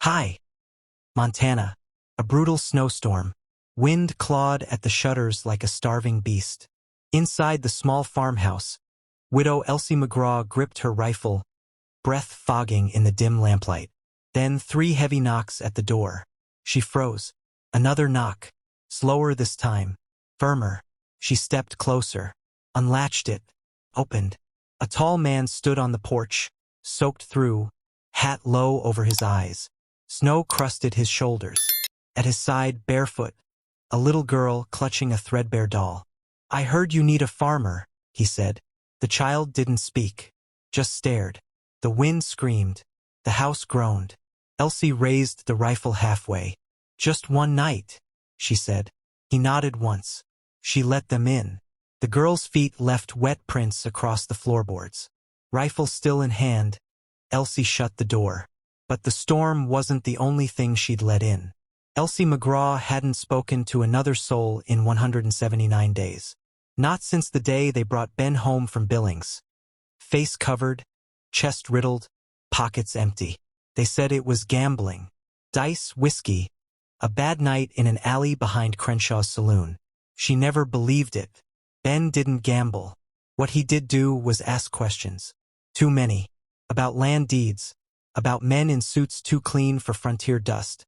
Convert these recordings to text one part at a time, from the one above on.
Hi, Montana. A brutal snowstorm. Wind clawed at the shutters like a starving beast. Inside the small farmhouse, widow Elsie McGraw gripped her rifle, breath fogging in the dim lamplight. Then 3 heavy knocks at the door. She froze. Another knock. Slower this time. Firmer. She stepped closer. Unlatched it. Opened. A tall man stood on the porch, soaked through, hat low over his eyes. Snow crusted his shoulders. At his side, barefoot, a little girl clutching a threadbare doll. "I heard you need a farmer," he said. The child didn't speak, just stared. The wind screamed. The house groaned. Elsie raised the rifle halfway. "Just one night," she said. He nodded once. She let them in. The girl's feet left wet prints across the floorboards. Rifle still in hand, Elsie shut the door. But the storm wasn't the only thing she'd let in. Elsie McGraw hadn't spoken to another soul in 179 days. Not since the day they brought Ben home from Billings. Face covered, chest riddled, pockets empty. They said it was gambling. Dice, whiskey. A bad night in an alley behind Crenshaw's saloon. She never believed it. Ben didn't gamble. What he did do was ask questions. Too many. About land deeds. About men in suits too clean for frontier dust.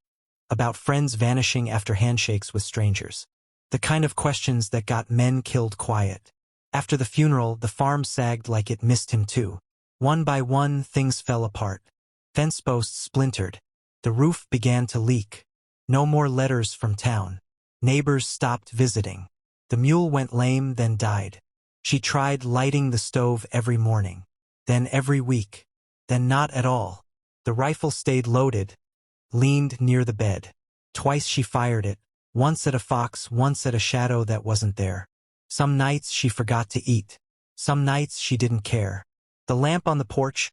About friends vanishing after handshakes with strangers. The kind of questions that got men killed quiet. After the funeral, the farm sagged like it missed him too. One by one, things fell apart. Fence posts splintered. The roof began to leak. No more letters from town. Neighbors stopped visiting. The mule went lame, then died. She tried lighting the stove every morning. Then every week. Then not at all. The rifle stayed loaded, leaned near the bed. Twice she fired it, once at a fox, once at a shadow that wasn't there. Some nights she forgot to eat. Some nights she didn't care. The lamp on the porch,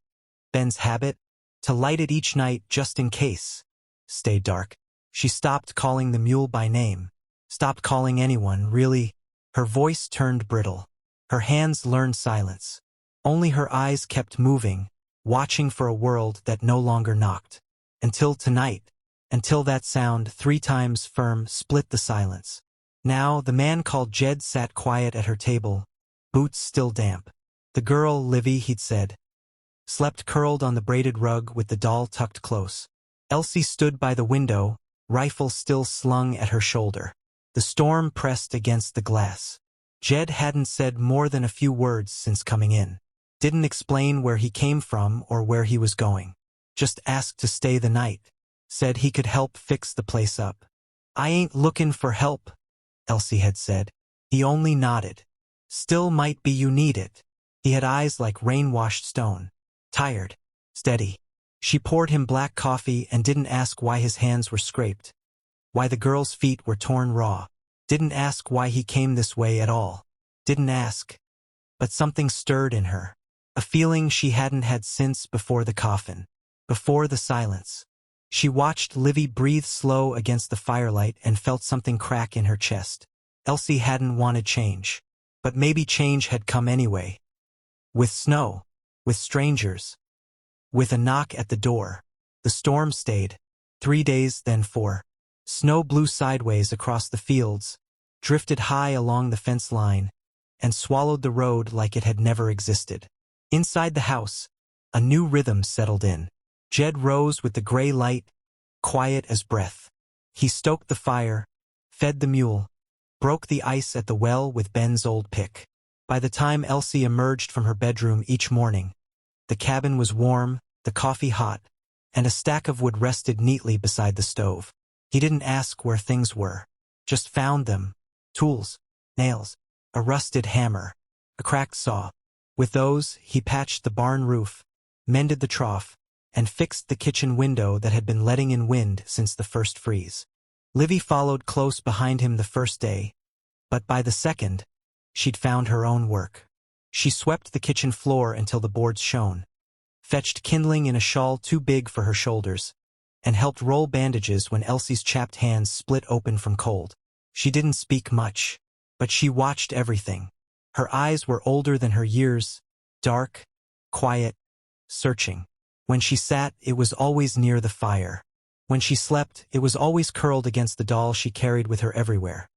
Ben's habit, to light it each night just in case, stayed dark. She stopped calling the mule by name. Stopped calling anyone, really. Her voice turned brittle. Her hands learned silence. Only her eyes kept moving, watching for a world that no longer knocked. Until tonight. Until that sound, 3 times firm, split the silence. Now, the man called Jed sat quiet at her table, boots still damp. The girl, Livy, he'd said, slept curled on the braided rug with the doll tucked close. Elsie stood by the window, rifle still slung at her shoulder. The storm pressed against the glass. Jed hadn't said more than a few words since coming in. Didn't explain where he came from or where he was going. Just asked to stay the night. Said he could help fix the place up. "I ain't looking for help," Elsie had said. He only nodded. "Still might be you need it." He had eyes like rain-washed stone. Tired. Steady. She poured him black coffee and didn't ask why his hands were scraped. Why the girl's feet were torn raw. Didn't ask why he came this way at all. Didn't ask. But something stirred in her. A feeling she hadn't had since before the coffin. Before the silence. She watched Livy breathe slow against the firelight and felt something crack in her chest. Elsie hadn't wanted change. But maybe change had come anyway. With snow. With strangers. With a knock at the door. The storm stayed. 3 days, then 4. Snow blew sideways across the fields, drifted high along the fence line, and swallowed the road like it had never existed. Inside the house, a new rhythm settled in. Jed rose with the gray light, quiet as breath. He stoked the fire, fed the mule, broke the ice at the well with Ben's old pick. By the time Elsie emerged from her bedroom each morning, the cabin was warm, the coffee hot, and a stack of wood rested neatly beside the stove. He didn't ask where things were, just found them. Tools, nails, a rusted hammer, a cracked saw. With those, he patched the barn roof, mended the trough, and fixed the kitchen window that had been letting in wind since the first freeze. Livy followed close behind him the first day, but by the second, she'd found her own work. She swept the kitchen floor until the boards shone, fetched kindling in a shawl too big for her shoulders, and helped roll bandages when Elsie's chapped hands split open from cold. She didn't speak much, but she watched everything. Her eyes were older than her years, dark, quiet, searching. When she sat, it was always near the fire. When she slept, it was always curled against the doll she carried with her everywhere.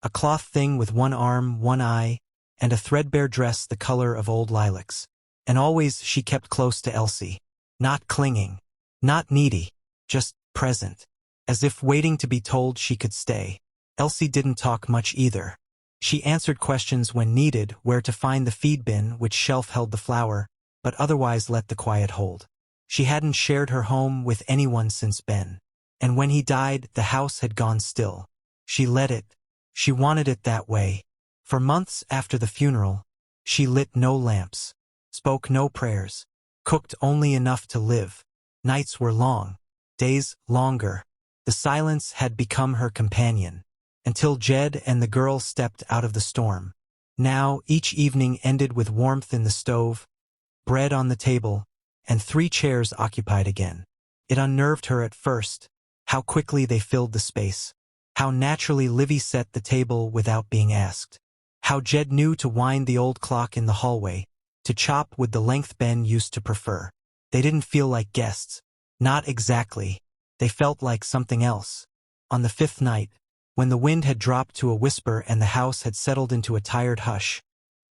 A cloth thing with one arm, one eye, and a threadbare dress the color of old lilacs. And always she kept close to Elsie. Not clinging, not needy, just present, as if waiting to be told she could stay. Elsie didn't talk much either. She answered questions when needed, where to find the feed bin, which shelf held the flour, but otherwise let the quiet hold. She hadn't shared her home with anyone since Ben. And when he died, the house had gone still. She let it. She wanted it that way. For months after the funeral, she lit no lamps, spoke no prayers, cooked only enough to live. Nights were long, days longer. The silence had become her companion, until Jed and the girl stepped out of the storm. Now each evening ended with warmth in the stove, bread on the table, and 3 chairs occupied again. It unnerved her at first, how quickly they filled the space, how naturally Livy set the table without being asked, how Jed knew to wind the old clock in the hallway, to chop with the length Ben used to prefer. They didn't feel like guests. Not exactly. They felt like something else. On the 5th night, when the wind had dropped to a whisper and the house had settled into a tired hush,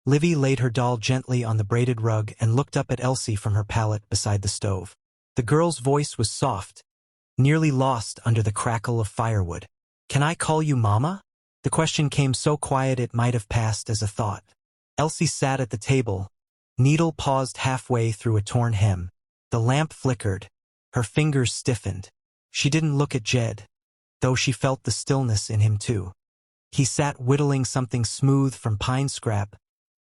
Livy laid her doll gently on the braided rug and looked up at Elsie from her pallet beside the stove. The girl's voice was soft, nearly lost under the crackle of firewood. "Can I call you Mama?" The question came so quiet it might have passed as a thought. Elsie sat at the table, needle paused halfway through a torn hem. The lamp flickered. Her fingers stiffened. She didn't look at Jed, though she felt the stillness in him too. He sat whittling something smooth from pine scrap,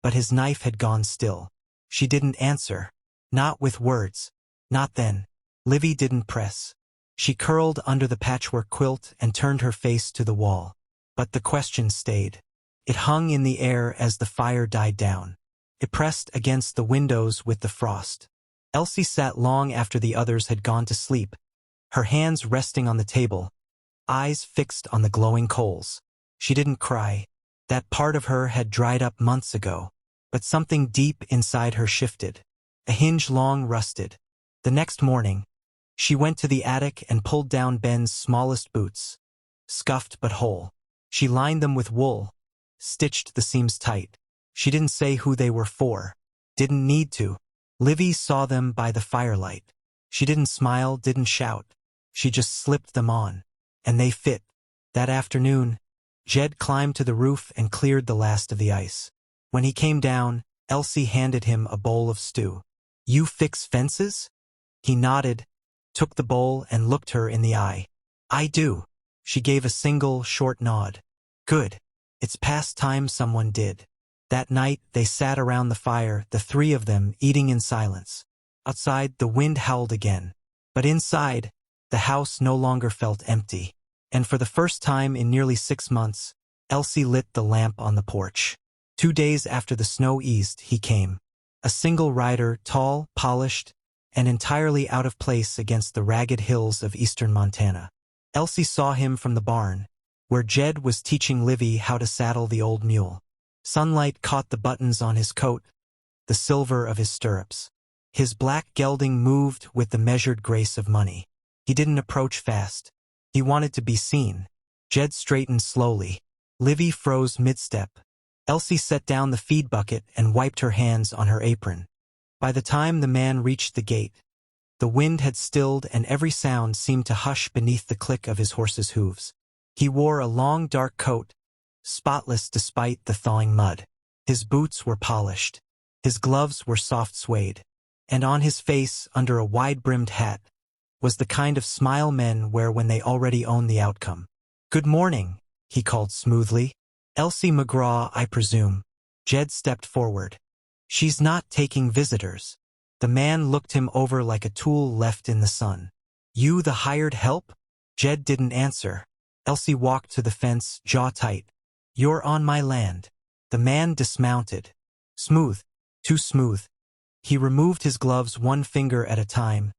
but his knife had gone still. She didn't answer. Not with words. Not then. Livy didn't press. She curled under the patchwork quilt and turned her face to the wall. But the question stayed. It hung in the air as the fire died down. It pressed against the windows with the frost. Elsie sat long after the others had gone to sleep, her hands resting on the table, eyes fixed on the glowing coals. She didn't cry. That part of her had dried up months ago. But something deep inside her shifted. A hinge long rusted. The next morning, she went to the attic and pulled down Ben's smallest boots. Scuffed but whole. She lined them with wool, stitched the seams tight. She didn't say who they were for. Didn't need to. Livy saw them by the firelight. She didn't smile, didn't shout. She just slipped them on. And they fit. That afternoon, Jed climbed to the roof and cleared the last of the ice. When he came down, Elsie handed him a bowl of stew. "You fix fences?" He nodded, took the bowl and looked her in the eye. "I do." She gave a single, short nod. "Good. It's past time someone did." That night, they sat around the fire, the 3 of them, eating in silence. Outside, the wind howled again. But inside, the house no longer felt empty. And for the first time in nearly 6 months, Elsie lit the lamp on the porch. 2 days after the snow eased, he came. A single rider, tall, polished, and entirely out of place against the ragged hills of eastern Montana. Elsie saw him from the barn, where Jed was teaching Livy how to saddle the old mule. Sunlight caught the buttons on his coat, the silver of his stirrups. His black gelding moved with the measured grace of money. He didn't approach fast. He wanted to be seen. Jed straightened slowly. Livy froze mid-step. Elsie set down the feed bucket and wiped her hands on her apron. By the time the man reached the gate, the wind had stilled and every sound seemed to hush beneath the click of his horse's hooves. He wore a long dark coat, spotless despite the thawing mud. His boots were polished. His gloves were soft suede. And on his face, under a wide-brimmed hat, was the kind of smile men wear when they already own the outcome. "Good morning," he called smoothly. "Elsie McGraw, I presume." Jed stepped forward. "She's not taking visitors." The man looked him over like a tool left in the sun. "You the hired help?" Jed didn't answer. Elsie walked to the fence, jaw tight. "You're on my land." The man dismounted. Smooth. Too smooth. He removed his gloves 1 finger at a time,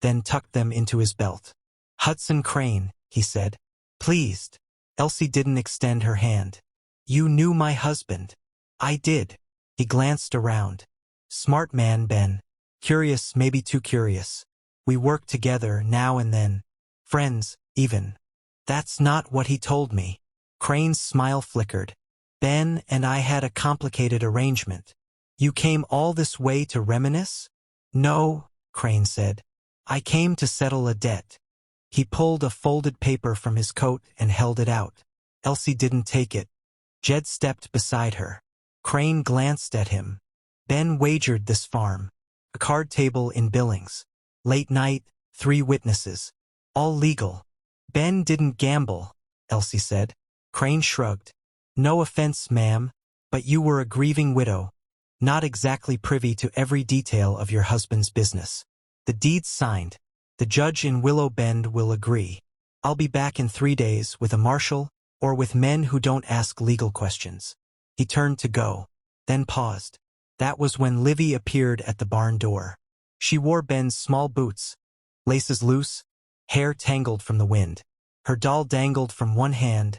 then tucked them into his belt. "Hudson Crane," he said. Pleased. Elsie didn't extend her hand. "You knew my husband." "I did." He glanced around. "Smart man, Ben. Curious, maybe too curious. We work together now and then. Friends, even. That's not what he told me. Crane's smile flickered. Ben and I had a complicated arrangement. You came all this way to reminisce? No, Crane said. I came to settle a debt. He pulled a folded paper from his coat and held it out. Elsie didn't take it. Jed stepped beside her. Crane glanced at him. Ben wagered this farm. A card table in Billings. Late night, 3 witnesses. All legal. Ben didn't gamble, Elsie said. Crane shrugged. No offense, ma'am, but you were a grieving widow, not exactly privy to every detail of your husband's business. The deed's signed. The judge in Willow Bend will agree. I'll be back in 3 days with a marshal or with men who don't ask legal questions. He turned to go, then paused. That was when Livy appeared at the barn door. She wore Ben's small boots, laces loose, hair tangled from the wind. Her doll dangled from one hand,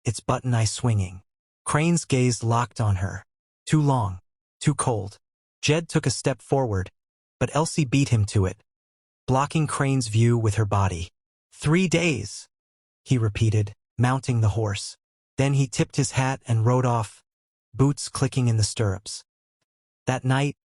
its button eye swinging. Crane's gaze locked on her. Too long, too cold. Jed took a step forward, but Elsie beat him to it, blocking Crane's view with her body. 3 days, he repeated, mounting the horse. Then he tipped his hat and rode off, boots clicking in the stirrups. That night,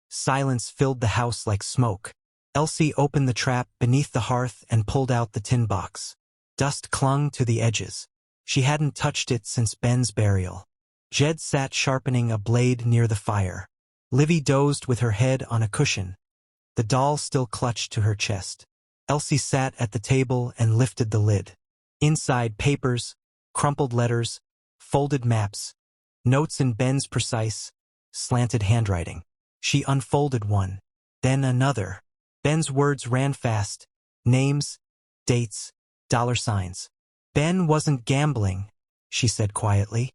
silence filled the house like smoke. Elsie opened the trap beneath the hearth and pulled out the tin box. Dust clung to the edges. She hadn't touched it since Ben's burial. Jed sat sharpening a blade near the fire. Livy dozed with her head on a cushion. The doll still clutched to her chest. Elsie sat at the table and lifted the lid. Inside, papers, crumpled letters, folded maps, notes in Ben's precise, slanted handwriting. She unfolded one, then another. Ben's words ran fast. Names, dates, $signs. Ben wasn't gambling, she said quietly.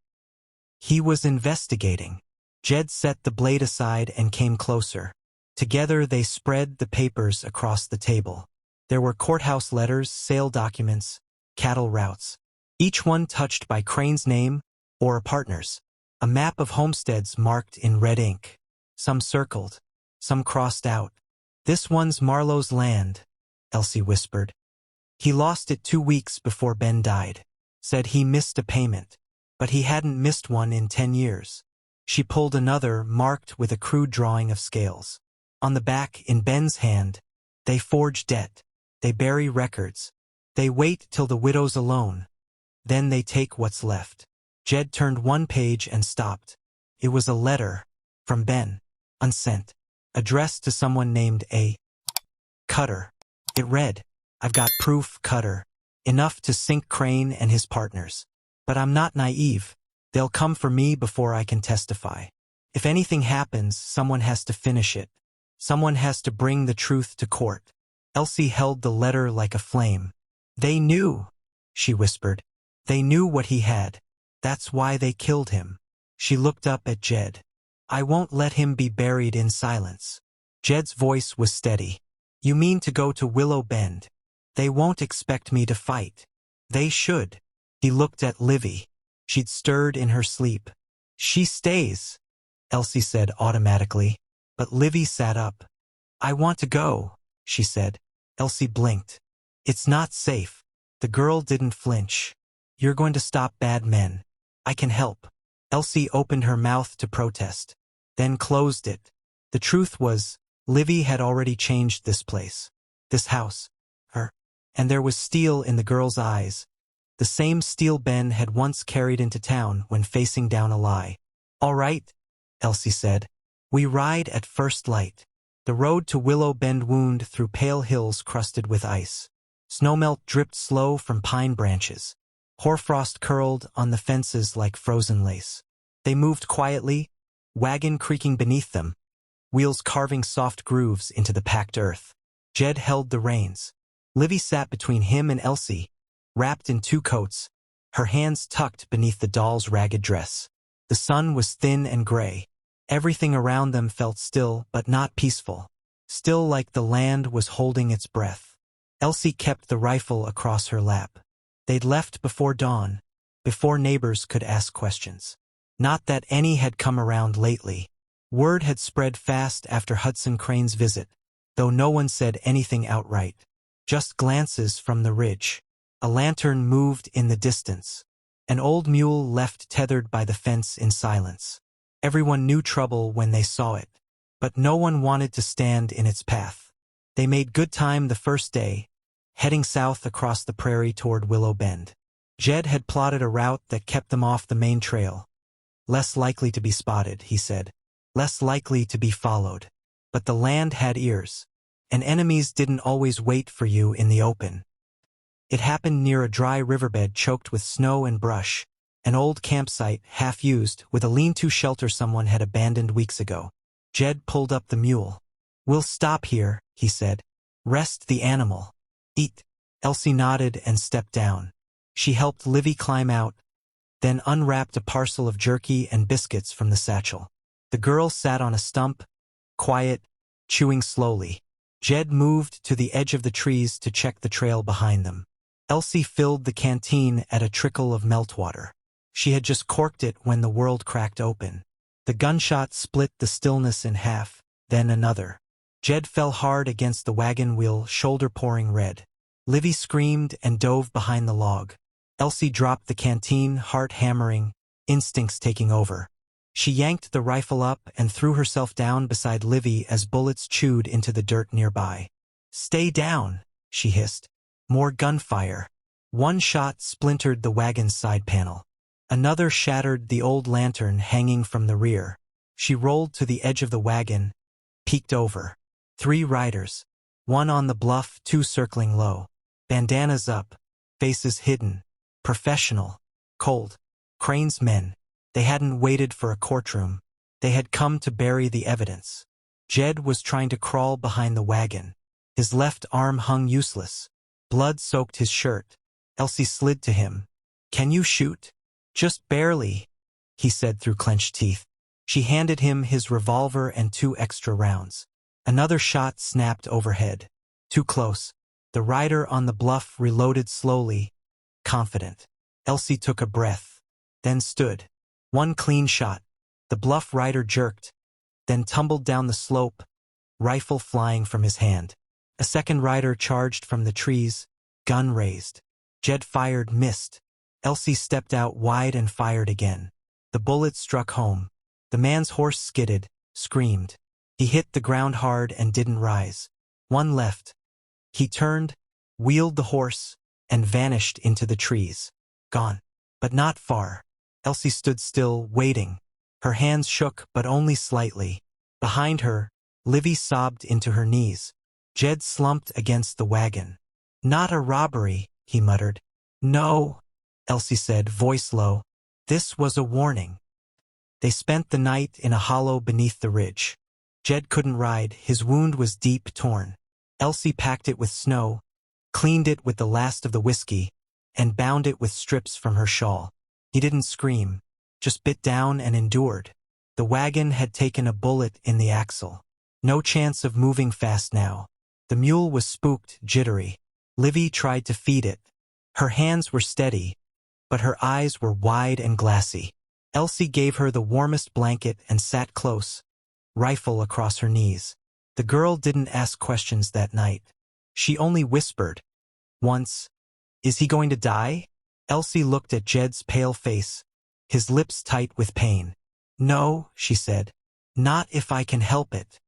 He was investigating. Jed set the blade aside and came closer. Together they spread the papers across the table. There were courthouse letters, sale documents, cattle routes, each one touched by Crane's name or a partner's. A map of homesteads marked in red ink. Some circled, some crossed out. This one's Marlowe's land, Elsie whispered. He lost it 2 weeks before Ben died. Said he missed a payment, but he hadn't missed one in 10 years. She pulled another marked with a crude drawing of scales. On the back, in Ben's hand, they forge debt. They bury records. They wait till the widow's alone. Then they take what's left. Jed turned one page and stopped. It was a letter from Ben, unsent, addressed to someone named A. Cutter. It read, I've got proof, Cutter, enough to sink Crane and his partners. But I'm not naive. They'll come for me before I can testify. If anything happens, someone has to finish it. Someone has to bring the truth to court. Elsie held the letter like a flame. They knew, she whispered. They knew what he had. That's why they killed him. She looked up at Jed. I won't let him be buried in silence. Jed's voice was steady. You mean to go to Willow Bend? They won't expect me to fight. They should. He looked at Livy. She'd stirred in her sleep. She stays, Elsie said automatically. But Livy sat up. I want to go, she said. Elsie blinked. It's not safe. The girl didn't flinch. You're going to stop bad men. I can help. Elsie opened her mouth to protest, then closed it. The truth was, Livy had already changed this place, this house, her, and there was steel in the girl's eyes, the same steel Ben had once carried into town when facing down a lie. All right, Elsie said. We ride at first light. The road to Willow Bend wound through pale hills crusted with ice. Snowmelt dripped slow from pine branches. Hoarfrost curled on the fences like frozen lace. They moved quietly, wagon creaking beneath them, wheels carving soft grooves into the packed earth. Jed held the reins. Livy sat between him and Elsie, wrapped in 2 coats, her hands tucked beneath the doll's ragged dress. The sun was thin and gray. Everything around them felt still but not peaceful, still like the land was holding its breath. Elsie kept the rifle across her lap. They'd left before dawn, before neighbors could ask questions. Not that any had come around lately. Word had spread fast after Hudson Crane's visit, though no one said anything outright. Just glances from the ridge. A lantern moved in the distance. An old mule left tethered by the fence in silence. Everyone knew trouble when they saw it, but no one wanted to stand in its path. They made good time the first day, heading south across the prairie toward Willow Bend. Jed had plotted a route that kept them off the main trail. Less likely to be spotted, he said. Less likely to be followed. But the land had ears, and enemies didn't always wait for you in the open. It happened near a dry riverbed choked with snow and brush, an old campsite half-used with a lean-to shelter someone had abandoned weeks ago. Jed pulled up the mule. "We'll stop here," he said. "Rest the animal. Eat." Elsie nodded and stepped down. She helped Livy climb out, then unwrapped a parcel of jerky and biscuits from the satchel. The girl sat on a stump, quiet, chewing slowly. Jed moved to the edge of the trees to check the trail behind them. Elsie filled the canteen at a trickle of meltwater. She had just corked it when the world cracked open. The gunshot split the stillness in half, then another. Jed fell hard against the wagon wheel, shoulder pouring red. Livy screamed and dove behind the log. Elsie dropped the canteen, heart hammering, instincts taking over. She yanked the rifle up and threw herself down beside Livy as bullets chewed into the dirt nearby. "Stay down," she hissed. More gunfire. One shot splintered the wagon's side panel. Another shattered the old lantern hanging from the rear. She rolled to the edge of the wagon, peeked over. 3 riders. 1 on the bluff, 2 circling low. Bandanas up, faces hidden. Professional. Cold. Crane's men. They hadn't waited for a courtroom. They had come to bury the evidence. Jed was trying to crawl behind the wagon. His left arm hung useless. Blood soaked his shirt. Elsie slid to him. "Can you shoot?" "Just barely," he said through clenched teeth. She handed him his revolver and 2 extra rounds. Another shot snapped overhead. Too close. The rider on the bluff reloaded slowly, confident. Elsie took a breath, then stood. 1 clean shot. The bluff rider jerked, then tumbled down the slope, rifle flying from his hand. A second rider charged from the trees, gun raised. Jed fired, missed. Elsie stepped out wide and fired again. The bullet struck home. The man's horse skidded, screamed. He hit the ground hard and didn't rise. 1 left. He turned, wheeled the horse, and vanished into the trees. Gone. But not far. Elsie stood still, waiting. Her hands shook, but only slightly. Behind her, Livy sobbed into her knees. Jed slumped against the wagon. "Not a robbery," he muttered. "No," Elsie said, voice low. "This was a warning." They spent the night in a hollow beneath the ridge. Jed couldn't ride, his wound was deep, torn. Elsie packed it with snow, cleaned it with the last of the whiskey, and bound it with strips from her shawl. He didn't scream, just bit down and endured. The wagon had taken a bullet in the axle. No chance of moving fast now. The mule was spooked, jittery. Livy tried to feed it. Her hands were steady, but her eyes were wide and glassy. Elsie gave her the warmest blanket and sat close, rifle across her knees. The girl didn't ask questions that night. She only whispered. Once, "Is he going to die?" Elsie looked at Jed's pale face, his lips tight with pain. "No," she said. "Not if I can help it."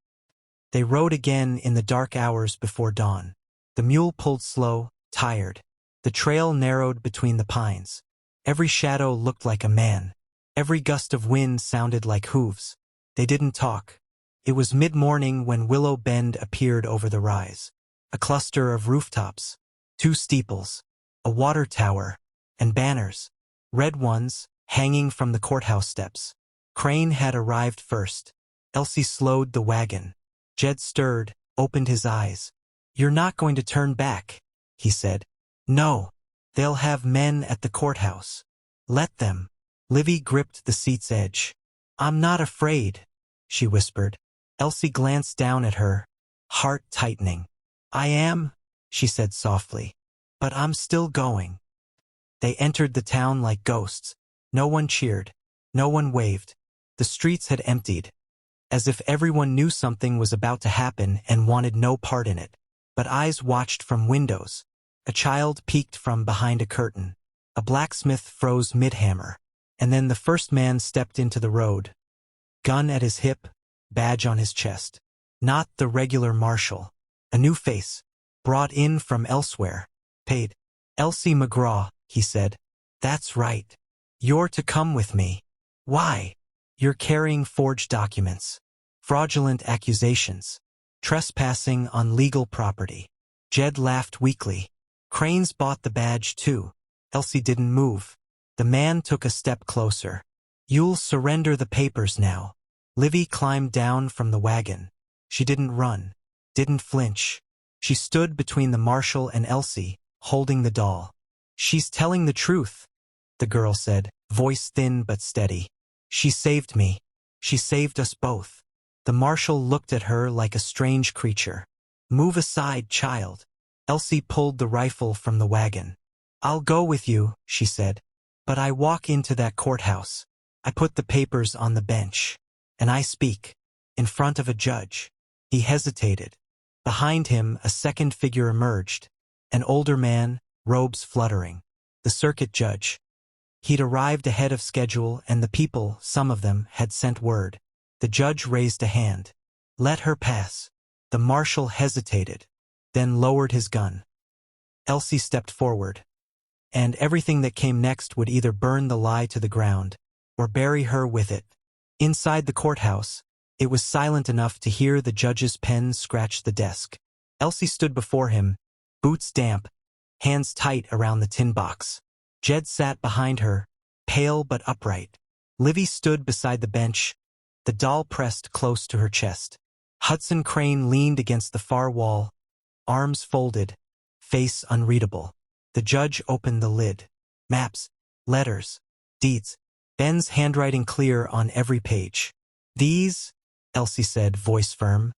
They rode again in the dark hours before dawn. The mule pulled slow, tired. The trail narrowed between the pines. Every shadow looked like a man. Every gust of wind sounded like hooves. They didn't talk. It was mid-morning when Willow Bend appeared over the rise. A cluster of rooftops, 2 steeples, a water tower, and banners. Red ones, hanging from the courthouse steps. Crane had arrived first. Elsie slowed the wagon. Jed stirred, opened his eyes. "You're not going to turn back," he said. "No. They'll have men at the courthouse. Let them." Livy gripped the seat's edge. "I'm not afraid," she whispered. Elsie glanced down at her, heart tightening. "I am," she said softly. "But I'm still going." They entered the town like ghosts. No one cheered. No one waved. The streets had emptied, as if everyone knew something was about to happen and wanted no part in it. but eyes watched from windows. A child peeked from behind a curtain. A blacksmith froze mid-hammer. And then the first man stepped into the road. Gun at his hip, badge on his chest. Not the regular marshal. A new face. Brought in from elsewhere. Paid. Elsie McGraw, he said. That's right. You're to come with me. Why? You're carrying forged documents. Fraudulent accusations. Trespassing on legal property. Jed laughed weakly. Crane's bought the badge too. Elsie didn't move. The man took a step closer. You'll surrender the papers now. Livy climbed down from the wagon. She didn't run. Didn't flinch. She stood between the marshal and Elsie, holding the doll. She's telling the truth, the girl said, voice thin but steady. She saved me. She saved us both. The marshal looked at her like a strange creature. Move aside, child. Elsie pulled the rifle from the wagon. I'll go with you, she said. But I walk into that courthouse. I put the papers on the bench. And I speak. In front of a judge. He hesitated. Behind him, a second figure emerged. An older man, robes fluttering. The circuit judge. He'd arrived ahead of schedule, and the people, some of them, had sent word. The judge raised a hand. Let her pass. The marshal hesitated, then lowered his gun. Elsie stepped forward. And everything that came next would either burn the lie to the ground, or bury her with it. Inside the courthouse, it was silent enough to hear the judge's pen scratch the desk. Elsie stood before him, boots damp, hands tight around the tin box. Jed sat behind her, pale but upright. Livy stood beside the bench, the doll pressed close to her chest. Hudson Crane leaned against the far wall, arms folded, face unreadable. The judge opened the lid. Maps, letters, deeds. Ben's handwriting clear on every page. These, Elsie said, voice firm,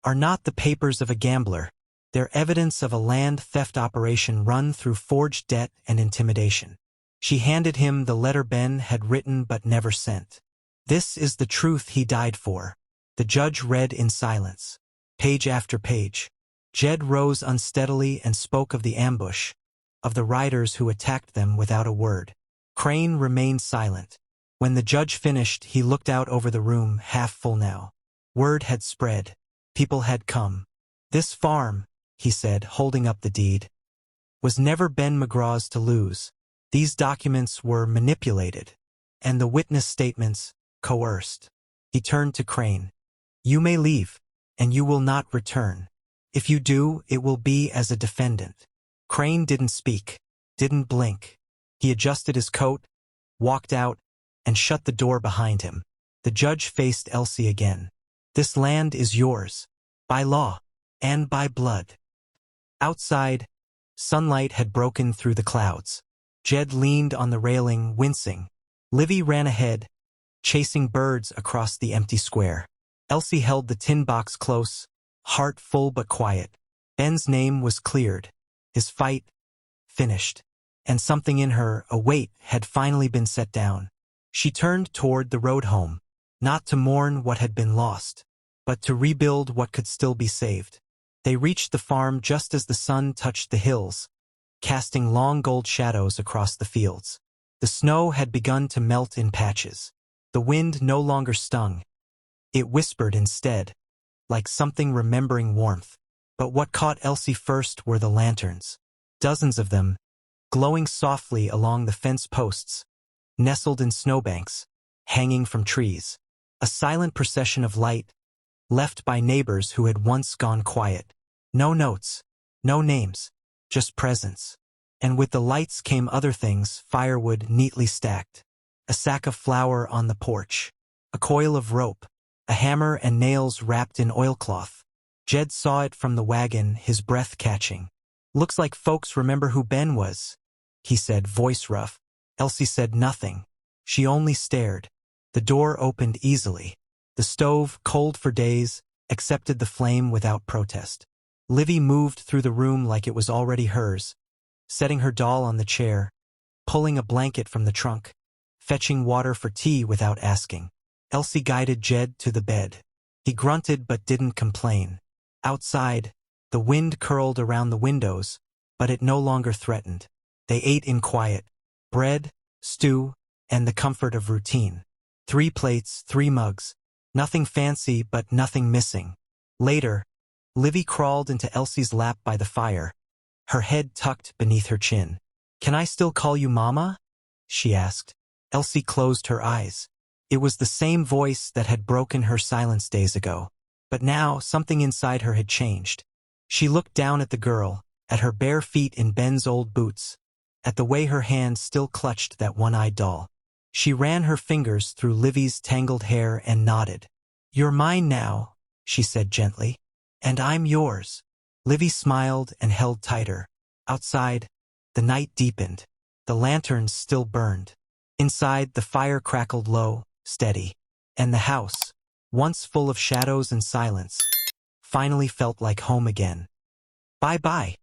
are not the papers of a gambler. They're evidence of a land theft operation run through forged debt and intimidation. She handed him the letter Ben had written but never sent. This is the truth he died for. The judge read in silence. Page after page. Jed rose unsteadily and spoke of the ambush, of the riders who attacked them without a word. Crane remained silent. When the judge finished, he looked out over the room, half full now. Word had spread. People had come. This farm, he said, holding up the deed, was never Ben McGraw's to lose. These documents were manipulated, and the witness statements coerced. He turned to Crane. You may leave, and you will not return. If you do, it will be as a defendant. Crane didn't speak, didn't blink. He adjusted his coat, walked out, and shut the door behind him. The judge faced Elsie again. This land is yours, by law, and by blood. Outside, sunlight had broken through the clouds. Jed leaned on the railing, wincing. Livy ran ahead, chasing birds across the empty square. Elsie held the tin box close, heart full but quiet. Ben's name was cleared, his fight finished, and something in her, a weight, had finally been set down. She turned toward the road home, not to mourn what had been lost, but to rebuild what could still be saved. They reached the farm just as the sun touched the hills, casting long gold shadows across the fields. The snow had begun to melt in patches. The wind no longer stung. It whispered instead, like something remembering warmth. But what caught Elsie first were the lanterns. Dozens of them, glowing softly along the fence posts, nestled in snowbanks, hanging from trees. A silent procession of light, left by neighbors who had once gone quiet. No notes, no names, just presence. And with the lights came other things, firewood neatly stacked, a sack of flour on the porch, a coil of rope, a hammer and nails wrapped in oilcloth. Jed saw it from the wagon, his breath catching. Looks like folks remember who Ben was, he said, voice rough. Elsie said nothing. She only stared. The door opened easily. The stove, cold for days, accepted the flame without protest. Livy moved through the room like it was already hers, setting her doll on the chair, pulling a blanket from the trunk, fetching water for tea without asking. Elsie guided Jed to the bed. He grunted but didn't complain. Outside, The wind curled around the windows, but it no longer threatened. They ate in quiet. Bread, stew, and the comfort of routine. 3 plates, 3 mugs. Nothing fancy, but nothing missing. Later, Livy crawled into Elsie's lap by the fire, her head tucked beneath her chin. "Can I still call you Mama?" she asked. Elsie closed her eyes. It was the same voice that had broken her silence days ago. But now, something inside her had changed. She looked down at the girl, at her bare feet in Ben's old boots, at the way her hand still clutched that one-eyed doll. She ran her fingers through Livy's tangled hair and nodded. "You're mine now," she said gently. "And I'm yours." Livy smiled and held tighter. Outside, the night deepened. The lanterns still burned. Inside, the fire crackled low, steady. And the house, once full of shadows and silence, finally felt like home again. "Bye-bye,"